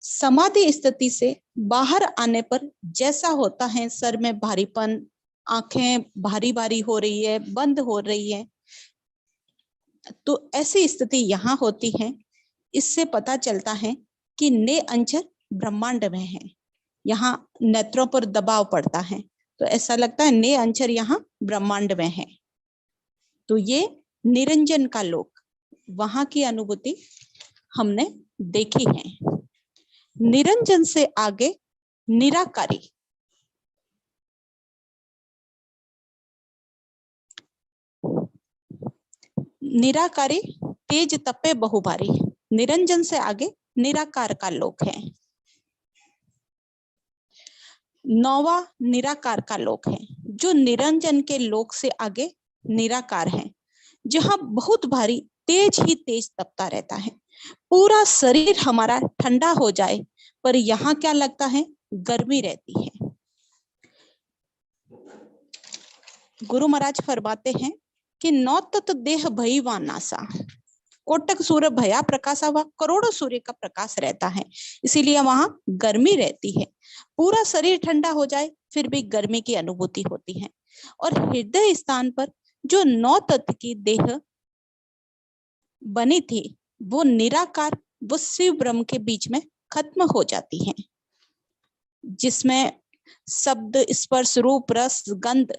समाधि स्थिति से बाहर आने पर जैसा होता है, सर में भारीपन, आंखें भारी भारी हो रही है, बंद हो रही है, तो ऐसी स्थिति यहाँ होती है। इससे पता चलता है कि ने अंचर ब्रह्मांड में है। यहाँ नेत्रों पर दबाव पड़ता है तो ऐसा लगता है ने अंचर यहाँ ब्रह्मांड में है। तो ये निरंजन का लोक, वहां की अनुभूति हमने देखी है। निरंजन से आगे निराकारी, निराकारी तेज तपे बहुभारी, निरंजन से आगे निराकार का लोक है। नौवा निराकार का लोक है, जो निरंजन के लोक से आगे निराकार है, जहां बहुत भारी तेज ही तेज तपता रहता है। पूरा शरीर हमारा ठंडा हो जाए पर यहाँ क्या लगता है, गर्मी रहती है। गुरु महाराज फरमाते हैं कि नौ तत्व देह भईवा नासा, कोटक सूर्य भया प्रकाशा, हुआ करोड़ों सूर्य का प्रकाश रहता है, इसीलिए वहां गर्मी रहती है। पूरा शरीर ठंडा हो जाए फिर भी गर्मी की अनुभूति होती है। और हृदय स्थान पर जो नौ तत्व की देह बनी थी वो निराकार, वो शिव ब्रह्म के बीच में खत्म हो जाती है, जिसमें शब्द स्पर्श रूप रस गंध,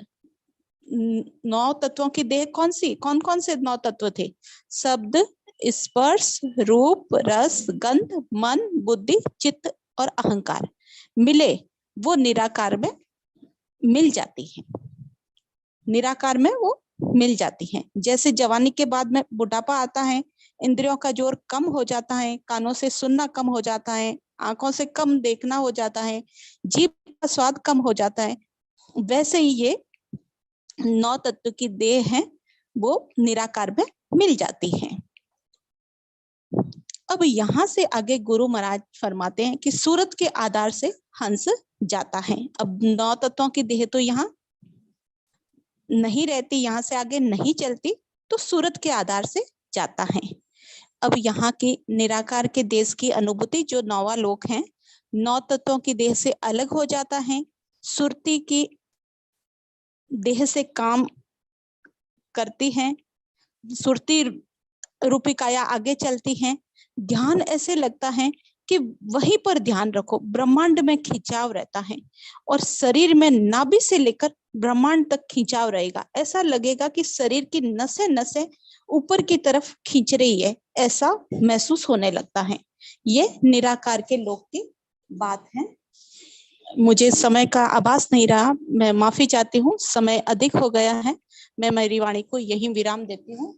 नौ तत्वों की देह कौन सी, कौन कौन से नौ तत्व थे, शब्द स्पर्श रूप रस गंध मन बुद्धि चित्त और अहंकार मिले वो निराकार में मिल जाती है, निराकार में वो मिल जाती हैं। जैसे जवानी के बाद में बुढ़ापा आता है, इंद्रियों का जोर कम हो जाता है, कानों से सुनना कम हो जाता है, आंखों से कम देखना हो जाता है, जीभ का स्वाद कम हो जाता है, वैसे ही ये नौ तत्व की देह है वो निराकार में मिल जाती है। अब यहाँ से आगे गुरु महाराज फरमाते हैं कि सूरत के आधार से हंस जाता है। अब नौ तत्वों की देह तो यहाँ नहीं रहती, यहाँ से आगे नहीं चलती, तो सूरत के आधार से जाता है। अब यहाँ की निराकार के देश की अनुभूति जो नौवा लोक है, नौ तत्वों की देह से अलग हो जाता है, सुरती की देह से काम करती है, सुरती रूपी काया आगे चलती है, ध्यान ऐसे लगता है कि वहीं पर ध्यान रखो, ब्रह्मांड में खिंचाव रहता है और शरीर में नाभि से लेकर ब्रह्मांड तक खिंचाव रहेगा, ऐसा लगेगा कि शरीर की नसें नसें ऊपर की तरफ खींच रही है, ऐसा महसूस होने लगता है। ये निराकार के लोक की बात है। मुझे समय का आभास नहीं रहा, मैं माफी चाहती हूँ, समय अधिक हो गया है। मैं मेरी वाणी को यही विराम देती हूँ।